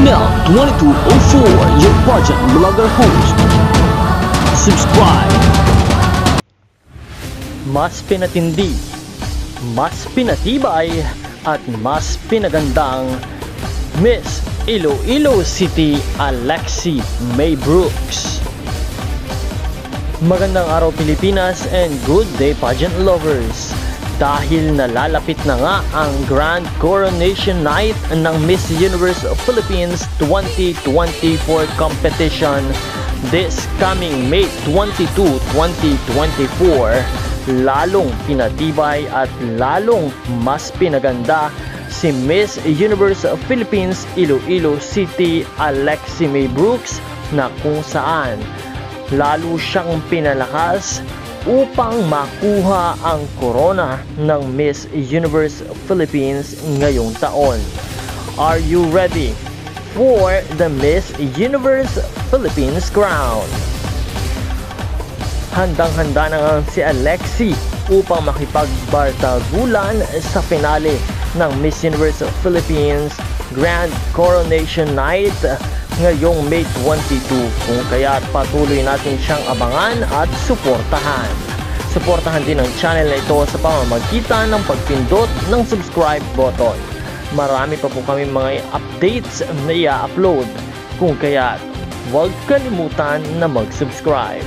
Mel 2204, your pageant vlogger host. Subscribe. Mas pinatindi, mas pinatibay, at mas pinagandang Miss Iloilo City Alexi May Brooks. Magandang araw Pilipinas and good day pageant lovers. Dahil nalalapit na nga ang Grand Coronation Night ng Miss Universe Philippines 2024 competition this coming May 22, 2024, lalong pinatibay at lalong mas pinaganda si Miss Universe Philippines Iloilo City Alexi May Brooks, na kung saan lalo siyang pinalakas upang makuha ang corona ng Miss Universe Philippines ngayong taon. Are you ready for the Miss Universe Philippines crown? Handang-handa na nga si Alexi upang makipagbardagulan sa finale ng Miss Universe Philippines Grand Coronation Night ngayong May 22, kung kaya patuloy natin siyang abangan at suportahan. Suportahan din ang channel na ito sa pamamagitan ng pagpindot ng subscribe button. Marami pa po kami mga updates na i-upload, kung kaya huwag kalimutan na mag-subscribe.